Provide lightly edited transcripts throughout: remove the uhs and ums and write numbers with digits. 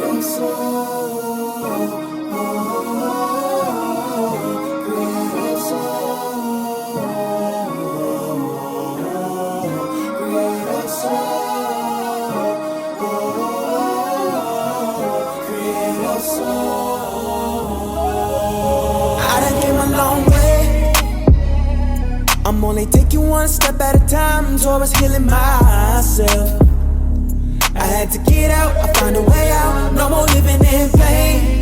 I'm only taking one step at a time towards healing myself. I had to get out, I found a way out. No more living in pain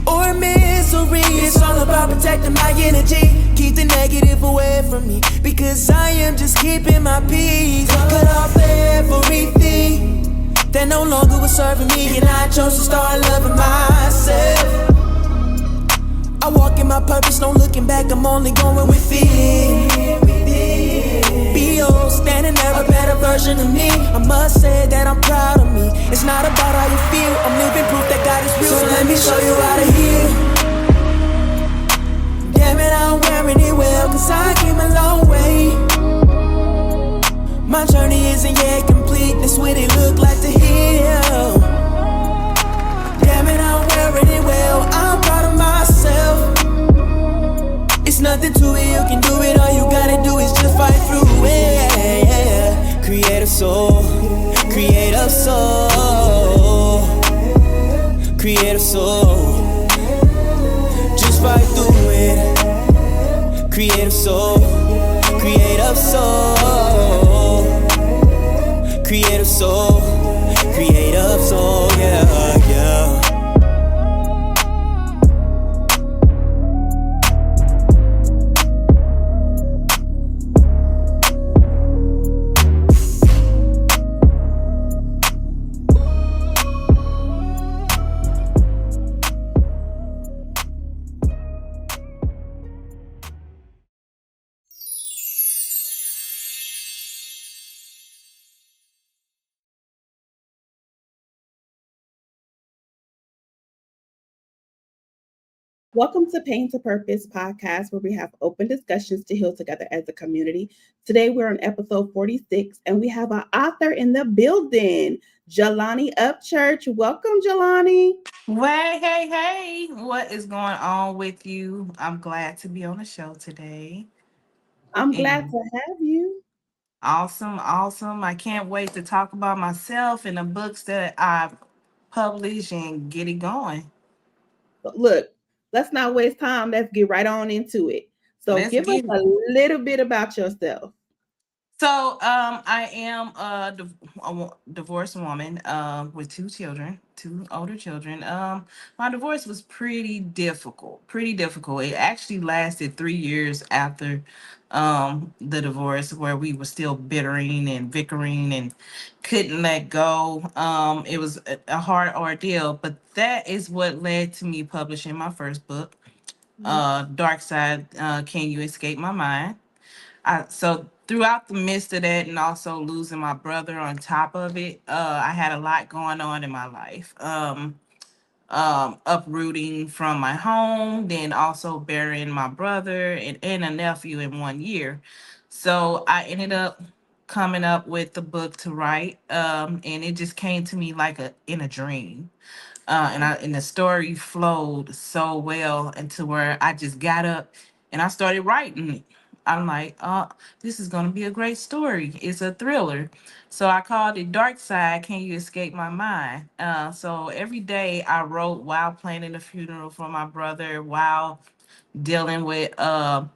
or misery. It's all about protecting my energy. Keep the negative away from me, because I am just keeping my peace. Cut off everything that no longer was serving me, and I chose to start loving myself. I walk in my purpose, no looking back, I'm only going within. B.O. standing there, a better version of me. I must say that I'm proud of me. It's not about how you feel, I'm living proof that God is real. So let me show you how to heal. Damn it, I'm wearing it well, cause I came a long way. My journey isn't yet complete, that's what it look like to heal. Damn it, I'm wearing it well, I'm proud of myself. It's nothing to it, you can do it, all you gotta do is just fight through it. Creative soul, creative soul, creative soul. Just fight through it. Creative soul, creative soul, creative soul, creative soul, yeah, yeah. Welcome to Pain to Purpose podcast, where we have open discussions to heal together as a community. Today we're on episode 46, and we have an author in the building, Jalina Upchurch. Welcome, Jalani. Hey. What is going on with you? I'm glad to be on the show today. I'm glad And to have you. awesome. I can't wait to talk about myself and the books that I've published and get it going. But look, let's not waste time. Let's get right on into it. So Let's give us get it. a little bit about yourself. I am a divorced woman with two children, two older children. My divorce was pretty difficult, pretty difficult. It actually lasted 3 years after the divorce, where we were still bittering and bickering and couldn't let go. It was a hard ordeal, but that is what led to me publishing my first book, Dark Side, Can You Escape My Mind? So throughout the midst of that, and also losing my brother on top of it, I had a lot going on in my life. Uprooting from my home, then also burying my brother and a nephew in 1 year. So I ended up coming up with the book to write, and it just came to me like in a dream. And the story flowed so well into where I just got up and I started writing it. I'm like, this is gonna be a great story. It's a thriller. So I called it Dark Side, Can You Escape My Mind? So every day I wrote while planning the funeral for my brother, while dealing with the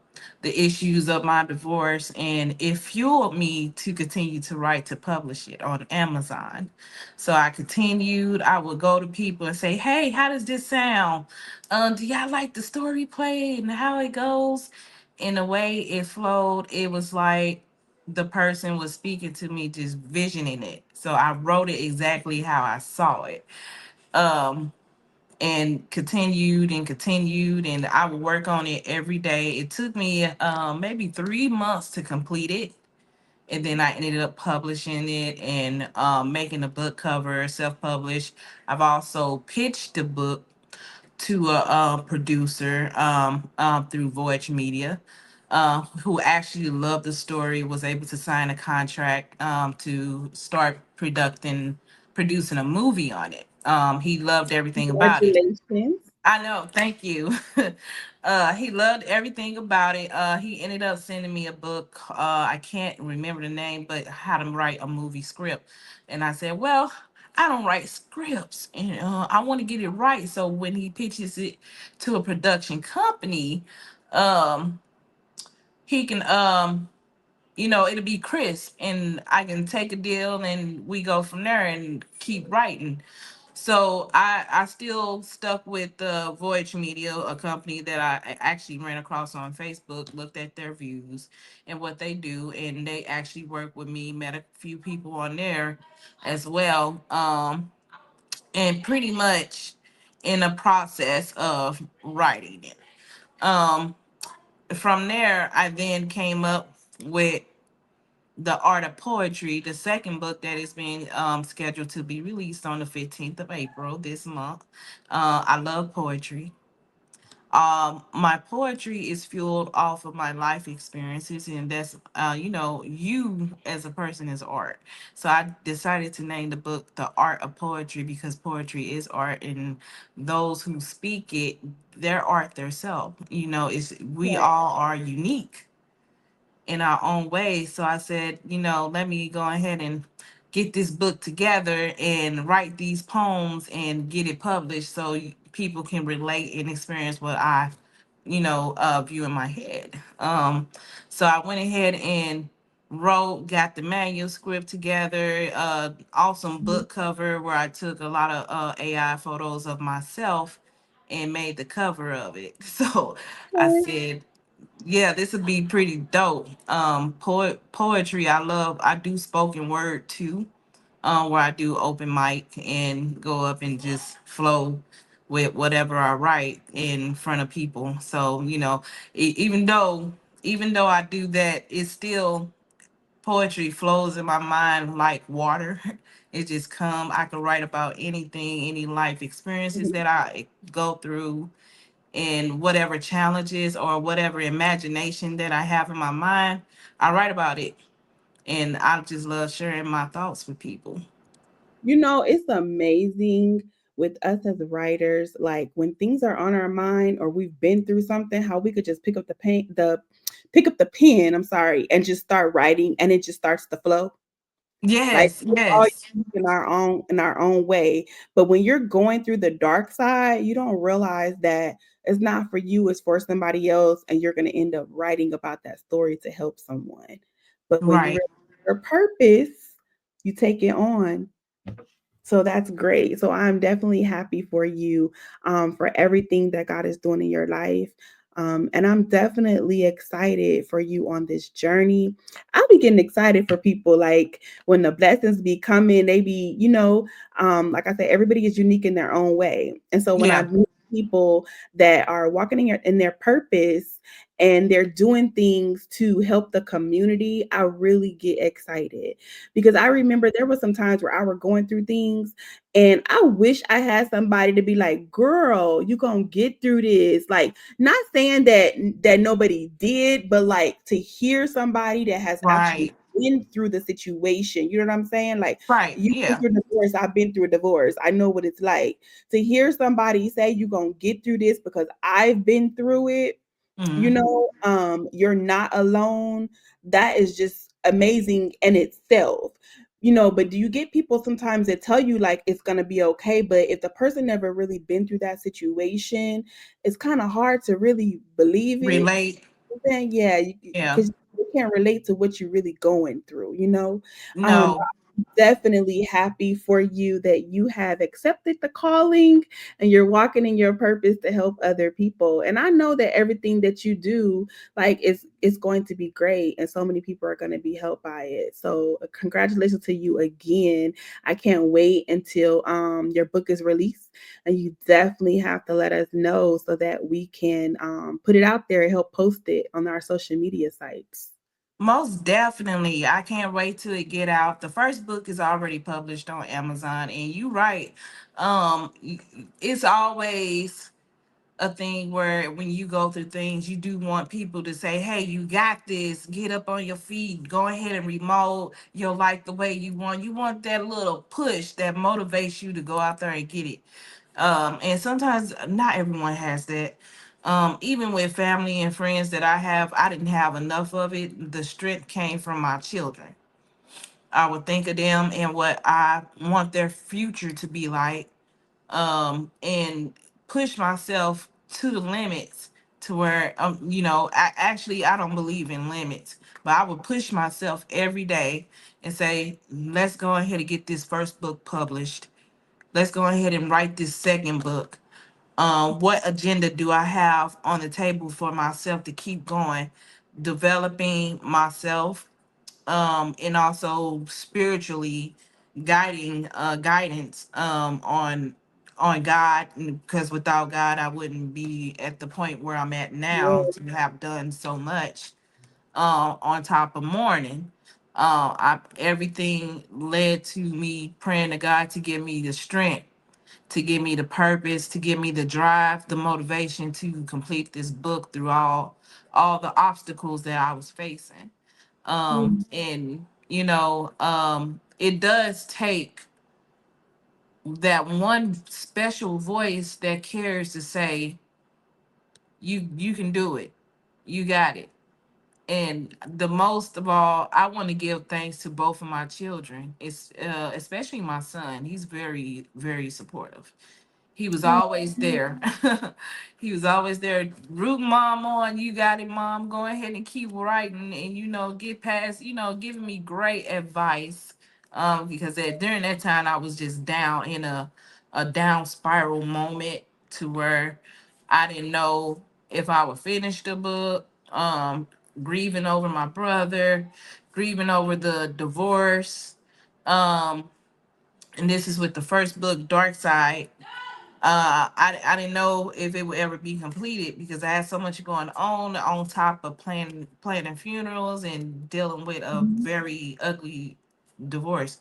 issues of my divorce, and it fueled me to continue to write, to publish it on Amazon. So I continued. I would go to people and say, hey, how does this sound? Do y'all like the story played and how it goes? In the way it flowed, it was like the person was speaking to me, just visioning it. So I wrote it exactly how I saw it. Um, and continued, and I would work on it every day. It took me maybe 3 months to complete it, and then I ended up publishing it and making a book cover, self-published. I've also pitched the book to a producer through Voyage Media, who actually loved the story, was able to sign a contract to start producing producing a movie on it. He loved everything about it. Congratulations. I know. Thank you. He loved everything about it. He ended up sending me a book. I can't remember the name, but how to write a movie script. And I said, well, I don't write scripts, and I want to get it right. So when he pitches it to a production company, um, he can, it'll be crisp, and I can take a deal, and we go from there and keep writing. So I still stuck with the Voyage Media, a company that I actually ran across on Facebook, looked at their views and what they do, and they actually worked with me, met a few people on there as well. And pretty much in the process of writing it. Um, from there, I then came up with The Art of Poetry, the second book that is being scheduled to be released on the 15th of April this month. I love poetry. My poetry is fueled off of my life experiences, and that's, you as a person is art. So I decided to name the book The Art of Poetry because poetry is art, and those who speak it, they're art themselves. It's we Right. all are unique in our own ways. So I said, let me go ahead and get this book together and write these poems and get it published so people can relate and experience what I, view in my head. So I went ahead and wrote, got the manuscript together, awesome book cover where I took a lot of AI photos of myself and made the cover of it. So I Okay. said, yeah, this would be pretty dope. Poetry, I do spoken word too, where I do open mic and go up and just flow with whatever I write in front of people. So, even though I do that, it's still poetry flows in my mind like water. It just come. I can write about anything, any life experiences that I go through, and whatever challenges or whatever imagination that I have in my mind, I write about it. And I just love sharing my thoughts with people. It's amazing with us as writers, like when things are on our mind or we've been through something, how we could just pick up the pen, I'm sorry, and just start writing and it just starts to flow. Like Yes, we're all yes, unique in our own way. But when you're going through the dark side, you don't realize that it's not for you, it's for somebody else, and you're gonna end up writing about that story to help someone. But when you right. realize your purpose, you take it on. So that's great. So I'm definitely happy for you, for everything that God is doing in your life. And I'm definitely excited for you on this journey. I'll be getting excited for people like when the blessings be coming, they be, like I said, everybody is unique in their own way. And so when I Yeah, meet people that are walking in their purpose and they're doing things to help the community, I really get excited because I remember there were some times where I were going through things and I wish I had somebody to be like, girl, you gonna get through this. Like, not saying that nobody did, but like to hear somebody that has actually right, been through the situation. You know what I'm saying? Like, right. you been Yeah. through a divorce, I've been through a divorce. I know what it's like. To hear somebody say you gonna get through this because I've been through it, Hmm. you're not alone. That is just amazing in itself. But do you get people sometimes that tell you like it's gonna be okay, but if the person never really been through that situation, it's kind of hard to really believe it. Relate. Then yeah, Yeah. because you can't relate to what you're really going through. No. Definitely happy for you that you have accepted the calling and you're walking in your purpose to help other people. And I know that everything that you do, like, is going to be great, and so many people are going to be helped by it. So, congratulations to you again. I can't wait until your book is released, and you definitely have to let us know so that we can put it out there and help post it on our social media sites. Most definitely. I can't wait till it get out. The first book is already published on Amazon, and you right. It's always a thing where when you go through things, you do want people to say, "Hey, you got this. Get up on your feet. Go ahead and remold your life the way you want." You want that little push that motivates you to go out there and get it. And sometimes not everyone has that. Even with family and friends that I have, I didn't have enough of it. The strength came from my children. I would think of them and what I want their future to be like, and push myself to the limits to where, I don't believe in limits, but I would push myself every day and say, let's go ahead and get this first book published. Let's go ahead and write this second book. What agenda do I have on the table for myself to keep going, developing myself, and also spiritually guiding guidance, on God, because without God I wouldn't be at the point where I'm at now Yes. to have done so much, on top of mourning. Everything led to me praying to God to give me the strength, to give me the purpose, to give me the drive, the motivation to complete this book through all the obstacles that I was facing. And it does take that one special voice that cares to say, you can do it. You got it. And the most of all, I want to give thanks to both of my children. It's especially my son. He's very, very supportive. He was always there. He was always there, rooting mom on. You got it, mom. Go ahead and keep writing, and get past. Giving me great advice. Because during that time I was just down in a down spiral moment to where I didn't know if I would finish the book. Grieving over my brother, grieving over the divorce. Um, and this is with the first book, Dark Side. I didn't know if it would ever be completed because I had so much going on top of planning funerals and dealing with a Mhm. very ugly divorce.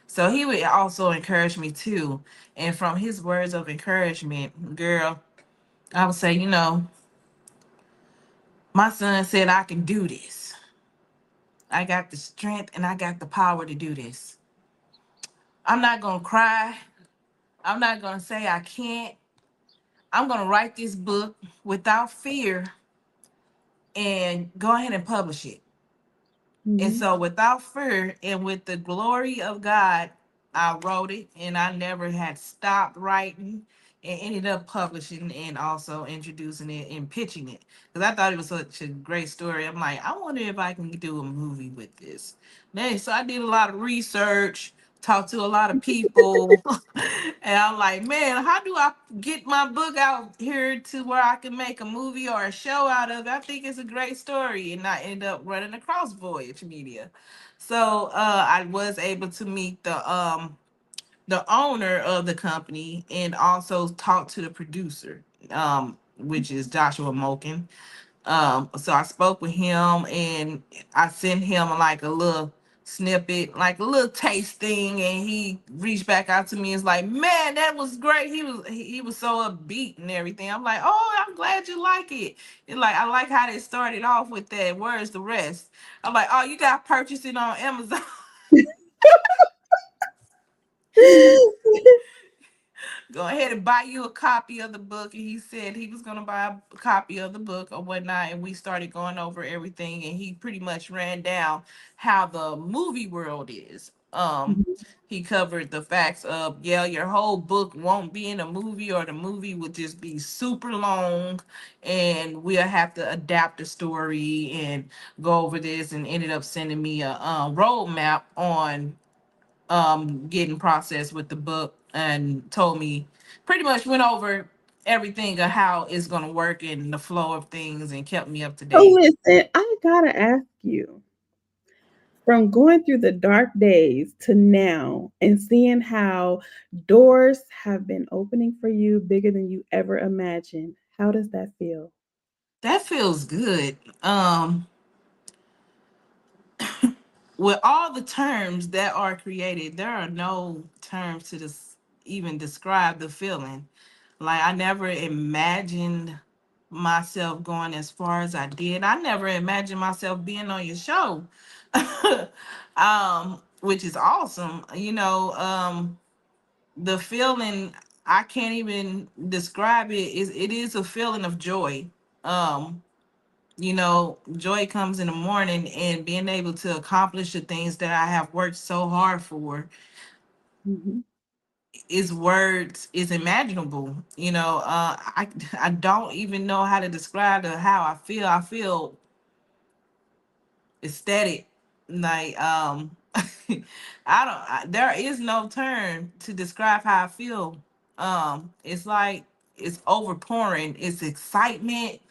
So he would also encourage me too. And from his words of encouragement, girl, I would say, my son said I can do this. I got the strength and I got the power to do this. I'm not gonna cry. I'm not gonna say I can't. I'm gonna write this book without fear and go ahead and publish it. And Mhm. so, without fear and with the glory of God, I wrote it and I never had stopped writing and ended up publishing and also introducing it and pitching it because I thought it was such a great story. I'm like, I wonder if I can do a movie with this. Man, so I did a lot of research, talked to a lot of people, and I'm like, man, how do I get my book out here to where I can make a movie or a show out of it? I think it's a great story, and I ended up running across Voyage Media. So I was able to meet the owner of the company and also talk to the producer, which is Joshua Moken. So I spoke with him and I sent him like a little snippet, like a little taste thing, and he reached back out to me and was like, "Man, that was great." He was so upbeat and everything. I'm like, "Oh, I'm glad you like it." And like I like how they started off with that. Where's the rest? I'm like, "Oh, you got to purchase it on Amazon." Go ahead and buy you a copy of the book. And he said he was going to buy a copy of the book or whatnot. And we started going over everything. And he pretty much ran down how the movie world is. He covered the facts of, yeah, your whole book won't be in a movie, or the movie would just be super long, and we'll have to adapt the story and go over this. And ended up sending me a roadmap on getting processed with the book, and told me, pretty much went over everything of how it's going to work and the flow of things and kept me up to So date. listen, I gotta ask you, from going through the dark days to now and seeing how doors have been opening for you bigger than you ever imagined, how does that feel? That feels good. With all the terms that are created, there are no terms to even describe the feeling. Like I never imagined myself going as far as I did. I never imagined myself being on your show. Which is awesome. The feeling I can't even describe it. It is a feeling of joy. Um joy comes in the morning, and being able to accomplish the things that I have worked so hard for Mhm. is words is imaginable. I don't even know how to describe how I feel ecstatic. Like there is no term to describe how I feel. It's like it's overpouring. It's excitement,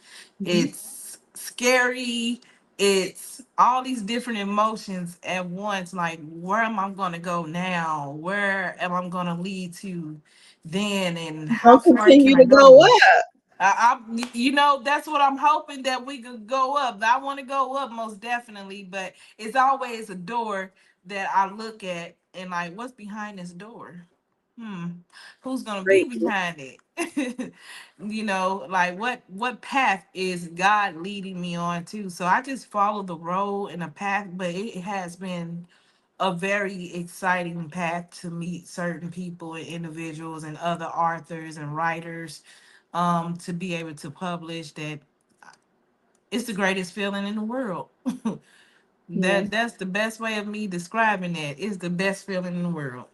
Mhm. it's scary, it's all these different emotions at once. Like, where am I gonna go now? Where am I gonna lead to then, and how Gonna far can continue I to go go? up. That's what I'm hoping, that we could go up. I want to go up most definitely, but it's always a door that I look at and like, what's behind this door? Hmm, who's gonna be Greatness. behind it? Like what path is God leading me on to? So I just follow the road and a path, but it has been a very exciting path to meet certain people and individuals and other authors and writers, to be able to publish that. It's the greatest feeling in the world. Yes. That's the best way of me describing that. It's the best feeling in the world.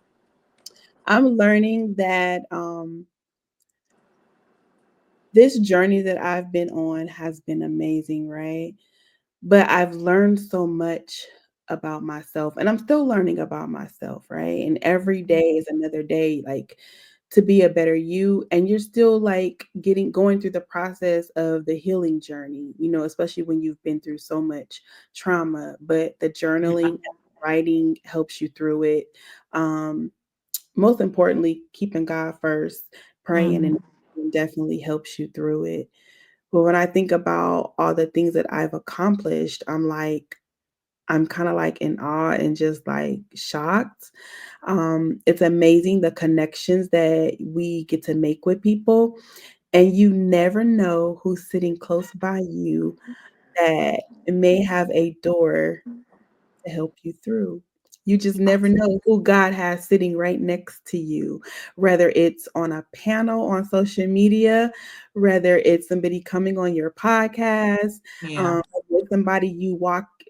I'm learning that this journey that I've been on has been amazing, right? But I've learned so much about myself, and I'm still learning about myself, right? And every day is another day, like, to be a better you, and you're still like going through the process of the healing journey, especially when you've been through so much trauma. But the Yeah. journaling and writing helps you through it. Um, Most importantly, keeping God first, praying, and Mhm. definitely helps you through it. But when I think about all the things that I've accomplished, I'm kind of like in awe and just like shocked. It's amazing the connections that we get to make with people, and you never know who's sitting close by you that may have a door to help you through. You just never know who God has sitting right next to you, whether it's on a panel on social media, whether it's somebody coming on your podcast, Yeah. with somebody you walked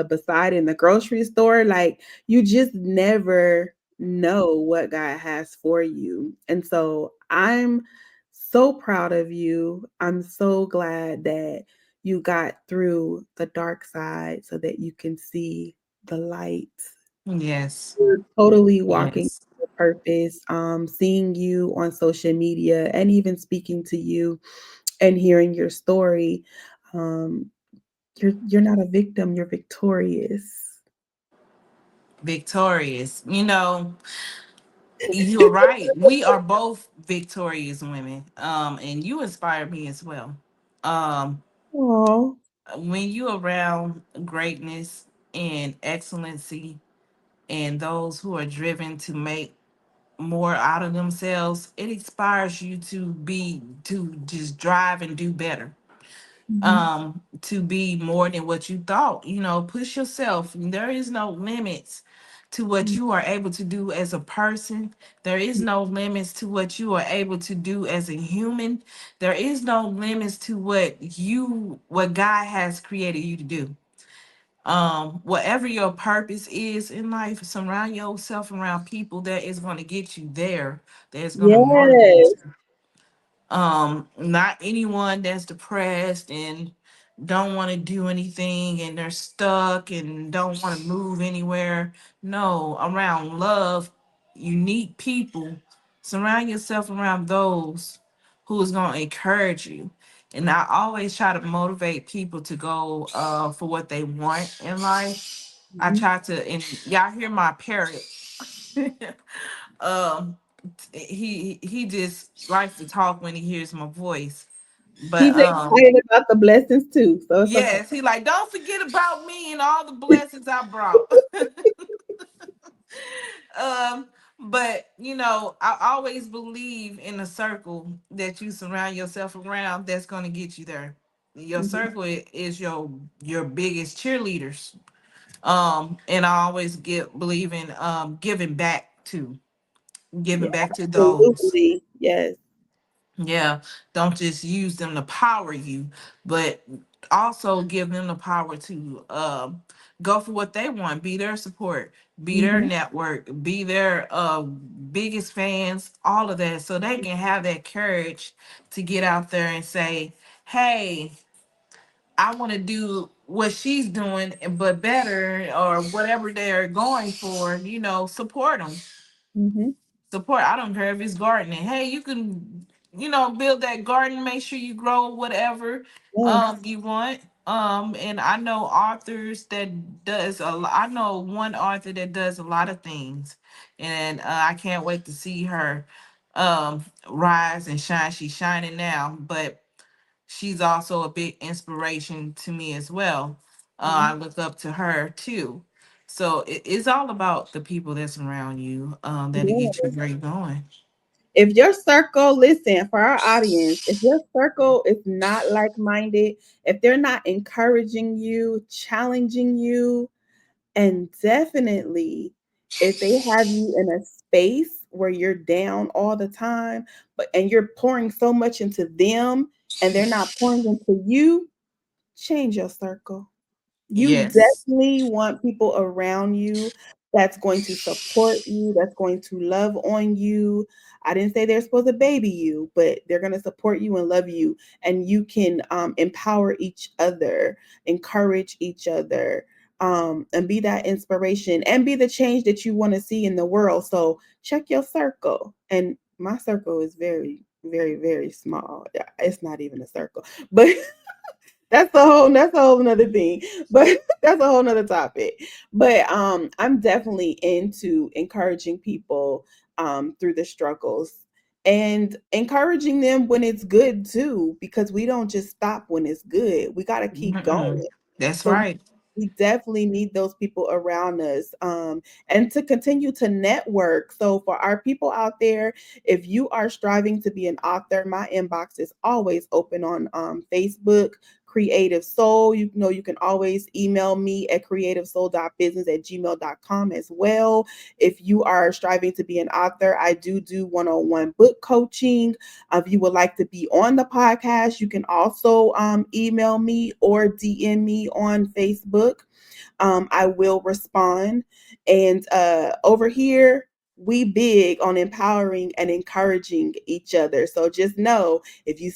beside in the grocery store. Like, you just never know what God has for you. And so I'm so proud of you. I'm so glad that you got through the dark side so that you can see the light. Yes. You're totally walking Yes. your purpose. Seeing you on social media and even speaking to you and hearing your story. Um, you're not a victim, you're victorious. Victorious. You're right. We are both victorious women. And you inspire me as well. Um, Oh, when you around greatness and excellency and those who are driven to make more out of themselves, it inspires you to just drive and do better, mhm, to be more than what you thought. Push yourself. There is no limits to what mhm, you are able to do as a person. There is no limits to what you are able to do as a human. There is no limits to what God has created you to do. Whatever your purpose is in life, surround yourself around people that is going to get you there, that's going to motivate yes. you. Not anyone that's depressed and don't want to do anything and they're stuck and don't want to move anywhere. No, around love, unique people. Surround yourself around those who is going to encourage you. And I always try to motivate people to go for what they want in life. I Mhm. try to, and y'all hear my parrot. um he just likes to talk when he hears my voice. But He's excited about the blessings too, so it's okay. yes, he like, don't forget about me and all the blessings I brought. um But I always believe in a circle that you surround yourself around that's going to get you there. Your Mhm. circle is your biggest cheerleaders. And I always get believe in Yeah, giving back to those. absolutely. Yes. Yeah, don't just use them to power you, but also give them the power to go for what they want, be their support, be their Hmm. network, be their biggest fans, all of that, so they can have that courage to get out there and say, "Hey, I want to do what she's doing, but better, or whatever they're going for." Support them. Hmm. Support. I don't care if it's gardening. Hey, you can, build that garden. Make sure you grow whatever Yes. you want. And I know authors that does a lot. I know one author that does a lot of things, and I can't wait to see her rise and shine. She's shining now, but she's also a big inspiration to me as well. I look up to her too. So it's all about the people that's around you, that'll Yeah. get you where you're going. If your circle, listen, for our audience, if your circle is not like minded, if they're not encouraging you, challenging you, and definitely if they have you in a space where you're down all the time, but and you're pouring so much into them and they're not pouring into you, change your circle. You Yes. definitely want people around you that's going to support you, that's going to love on you. I didn't say they're supposed to baby you, but they're going to support you and love you. And you can empower each other, encourage each other, and be that inspiration and be the change that you want to see in the world. So check your circle. And my circle is very, very, very small. Yeah, it's not even a circle, but that's a whole another thing, but that's a whole nother topic. But I'm definitely into encouraging people through the struggles and encouraging them when it's good too, because we don't just stop when it's good. We got to keep Mm-mm. going. That's So right. we definitely need those people around us, and to continue to network. So for our people out there, if you are striving to be an author, my inbox is always open on Facebook. Creative Soul. You know, you can always email me at creativesoul.business@gmail.com as well. If you are striving to be an author, I do one-on-one book coaching. If you would like to be on the podcast, you can also email me or DM me on Facebook. I will respond. And over here, we big on empowering and encouraging each other. So just know if you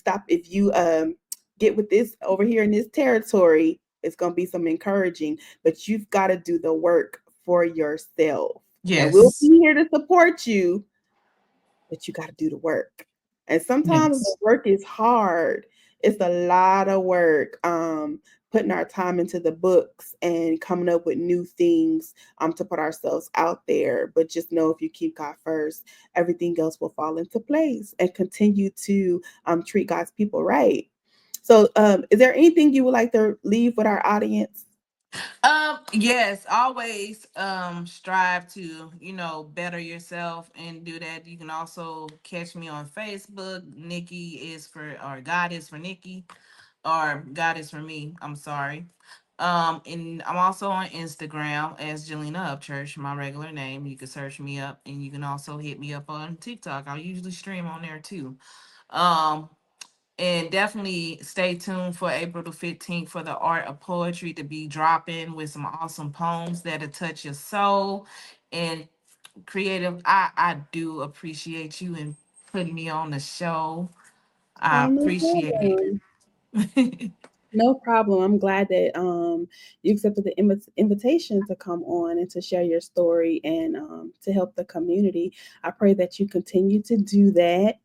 get with this over here in this territory, it's gonna be some encouraging, but you've got to do the work for yourself. And we'll Yes. be here to support you, but you got to do the work. And sometimes the Yes. work is hard. It's a lot of work. Putting our time into the books and coming up with new things to put ourselves out there. But just know if you keep God first, everything else will fall into place and continue to treat God's people right. So, is there anything you would like to leave with our audience? Yes, always strive to, better yourself and do that. You can also catch me on Facebook. Nikki is for, or God is for Nikki, or God is for me. I'm sorry. And I'm also on Instagram as Jalina Upchurch, my regular name. You can search me up, and you can also hit me up on TikTok. I usually stream on there too. Um, and definitely stay tuned for April the 15th for the Art of Poetry to be dropping with some awesome poems that'll touch your soul. And creative, I do appreciate you and putting me on the show. I Oh, no appreciate problem. it. No problem. I'm glad that you accepted the invitation to come on and to share your story and to help the community. I pray that you continue to do that.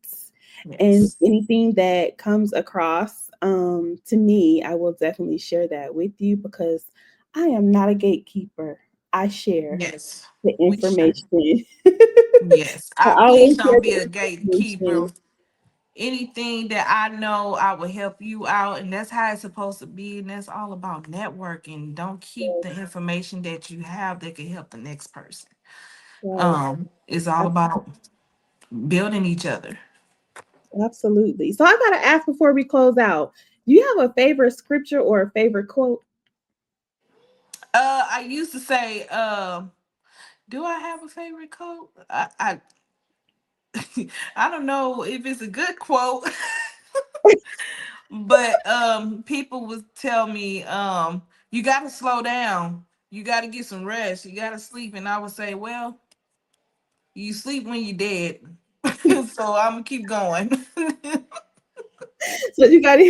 And Yes. anything that comes across to me, I will definitely share that with you because I am not a gatekeeper. I share Yes. the We should. information. Yes. I Please always share don't be a the information. gatekeeper. Anything that I know, I will help you out, and that's how it's supposed to be. And that's all about networking. Don't keep the information that you have that can help the next person. Right. It's all about building each other. Absolutely. So I gotta ask before we close out. Do you have a favorite scripture or a favorite quote? I used to say, do I have a favorite quote? I don't know if it's a good quote, but people would tell me, you gotta slow down, you gotta get some rest, you gotta sleep, and I would say, well, you sleep when you're dead. So I'm gonna keep going. So you gotta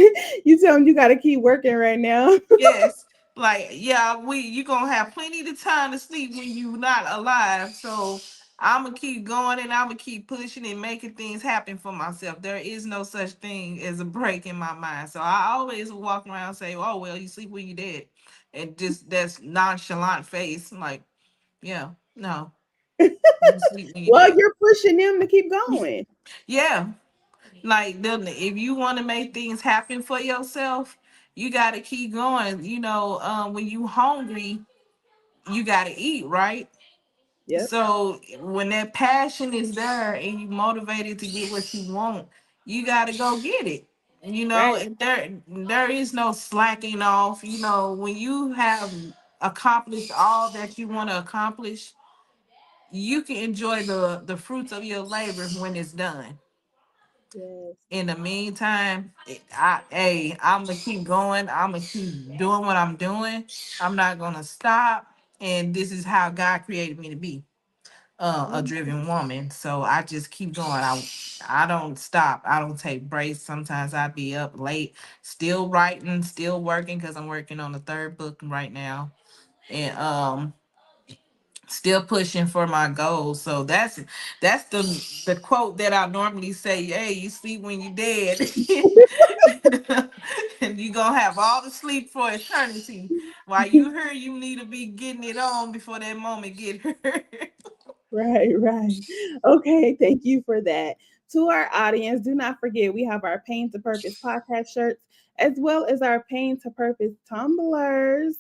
you tell them you gotta keep working right now. Yes. Like, yeah, we you gonna have plenty of time to sleep when you not alive. So I'm gonna keep going and I'm gonna keep pushing and making things happen for myself. There is no such thing as a break in my mind. So I always walk around and say, "Oh well, you sleep when you dead," and just that's nonchalant face. Like, yeah, no, you sleep when you Well, dead. you're pushing them to keep going. Yeah, like if you want to make things happen for yourself, you got to keep going. When you hungry, you got to eat, right? Yep. So when that passion is there and you motivated to get what you want, you got to go get it. Right. And there is no slacking off. When you have accomplished all that you want to accomplish, you can enjoy the fruits of your labor when it's done. Yes. In the meantime, I'm gonna keep going. I'm gonna keep doing what I'm doing. I'm not gonna stop. And this is how God created me to be, a Mhm. driven woman. So I just keep going. I don't stop. I don't take breaks. Sometimes I be up late, still writing, still working because I'm working on the third book right now, and still pushing for my goals. So that's the quote that I normally say, hey, you sleep when you dead. And you gonna have all the sleep for eternity. While you here, you need to be getting it on before that moment get here. Right, right. Okay, thank you for that. To our audience, do not forget we have our Pain to Purpose podcast shirts as well as our Pain to Purpose tumblers.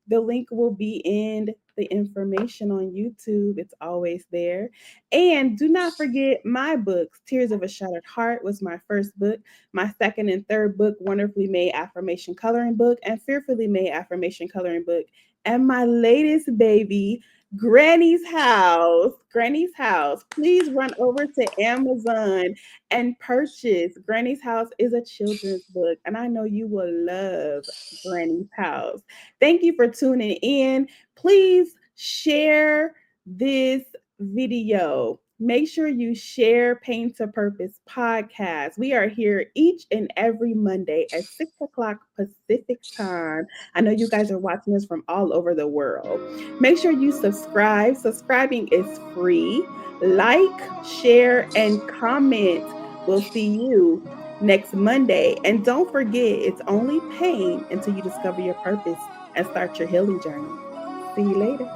The link will be in the information on YouTube. It's always there. And do not forget my books. Tears of a Shattered Heart was my first book. My second and third book, Wonderfully Made Affirmation Coloring Book and Fearfully Made Affirmation Coloring Book. And my latest baby, Granny's House. Granny's House. Please run over to Amazon and purchase. Granny's House is a children's book, and I know you will love Granny's House. Thank you for tuning in. Please share this video. Make sure you share Pain to Purpose podcast. We are here each and every Monday at 6 o'clock Pacific time. I know you guys are watching this from all over the world. Make sure you subscribe. Subscribing is free. Like, share, and comment. We'll see you next Monday. And don't forget, it's only pain until you discover your purpose and start your healing journey. See you later.